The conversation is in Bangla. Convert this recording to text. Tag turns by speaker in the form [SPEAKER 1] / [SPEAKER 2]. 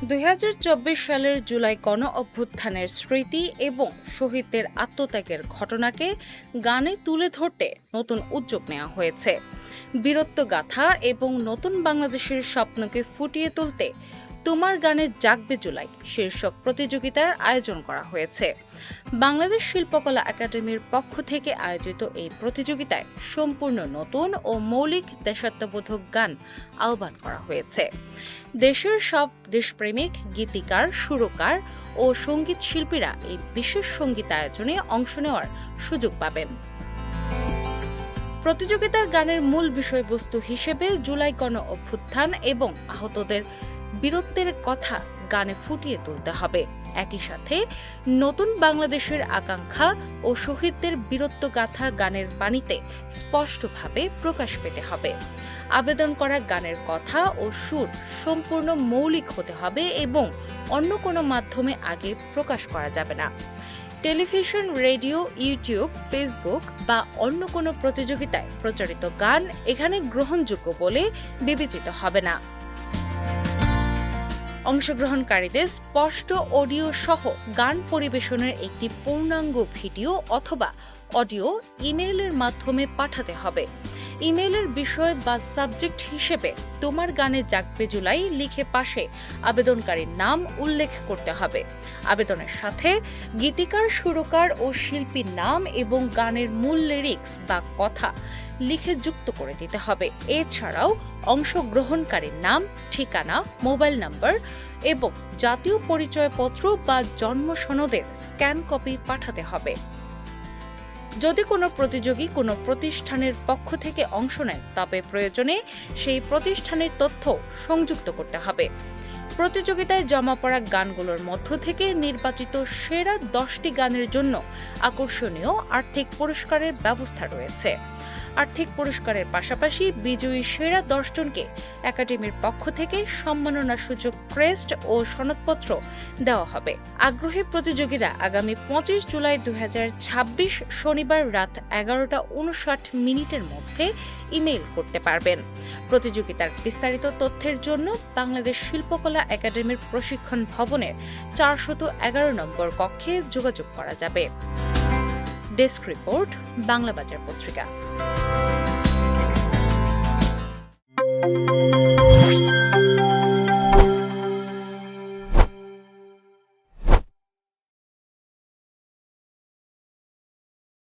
[SPEAKER 1] 2024 সালের জুলাই গণ অভ্যুত্থানের স্মৃতি এবং শহীদদের আত্মত্যাগের ঘটনাকে গানে তুলে ধরতে নতুন উদ্যোগ নেওয়া হয়েছে। বীরত্বগাথা এবং নতুন বাংলাদেশের স্বপ্নকে ফুটিয়ে তুলতে তোমার গানে জাগবে জুলাই শীর্ষক প্রতিযোগিতার আয়োজন করা হয়েছে। বাংলাদেশ শিল্পকলা একাডেমির পক্ষ থেকে আয়োজিত এই প্রতিযোগিতায় সম্পূর্ণ নতুন ও মৌলিক দেশাত্মবোধক গান আহ্বান করা হয়েছে। দেশের সব দেশপ্রেমিক গীতিকার, সুরকার ও সঙ্গীত শিল্পীরা এই বিশেষ সঙ্গীত আয়োজনে অংশ নেওয়ার সুযোগ পাবেন। প্রতিযোগিতার গানের মূল বিষয়বস্তু হিসেবে জুলাই গণ অভ্যুত্থান এবং আহতদের বীরত্বের কথা গানে ফুটিয়ে তুলতে হবে। একই সাথে নতুন বাংলাদেশের আকাঙ্ক্ষা ও শহীদদের বীরত্বগাথা গানের বাণীতে স্পষ্টভাবে প্রকাশ পেতে হবে। আবেদন করা গানের কথা ও সুর সম্পূর্ণ মৌলিক হতে হবে এবং অন্য কোনো মাধ্যমে আগে প্রকাশ করা যাবে না। টেলিভিশন, রেডিও, ইউটিউব, ফেসবুক বা অন্য কোনো প্রতিযোগিতায় প্রচারিত গান এখানে গ্রহণযোগ্য বলে বিবেচিত হবে না। অংশগ্রহণকারীদের স্পষ্ট অডিও সহ গান পরিবেশনের একটি পূর্ণাঙ্গ ভিডিও অথবা অডিও ইমেইলের মাধ্যমে পাঠাতে হবে। ইমেইলের বিষয় বা সাবজেক্ট হিসেবে তোমার গানে জাগবে জুলাই লিখে পাশে আবেদনকারীর নাম উল্লেখ করতে হবে। আবেদনের সাথে গীতিকার, সুরকার ও শিল্পীর নাম এবং গানের মূল লিরিক্স বা কথা লিখে যুক্ত করে দিতে হবে। এছাড়াও অংশগ্রহণকারীর নাম, ঠিকানা, মোবাইল নম্বর এবং জাতীয় পরিচয়পত্র বা জন্ম সনদের স্ক্যান কপি পাঠাতে হবে। যদি কোনো প্রতিযোগী কোনো প্রতিষ্ঠানের পক্ষ থেকে অংশ নেন তবে প্রয়োজনে সেই প্রতিষ্ঠানের তথ্য সংযুক্ত করতে হবে। প্রতিযোগিতায় জমা পড়া গানগুলোর মধ্য থেকে নির্বাচিত সেরা 10টি গানের জন্য আকর্ষণীয় আর্থিক পুরস্কারের ব্যবস্থা রয়েছে। আর্থিক পুরস্কারের পাশাপাশি বিজয়ী সেরা 10 জনকে একাডেমির পক্ষ থেকে সম্মাননাসূচক ক্রেস্ট ও সনদপত্র দেওয়া হবে। আগ্রহী প্রতিযোগীরা আগামী 25 জুলাই 2026 শনিবার রাত 11:59 মধ্যে ইমেইল করতে পারবেন। প্রতিযোগিতার বিস্তারিত তথ্যের জন্য বাংলাদেশ শিল্পকলা একাডেমির প্রশিক্ষণ ভবনের 411 নম্বর কক্ষে যোগাযোগ করা যাবে। ডেস্ক রিপোর্ট, বাংলা বাজার পত্রিকা।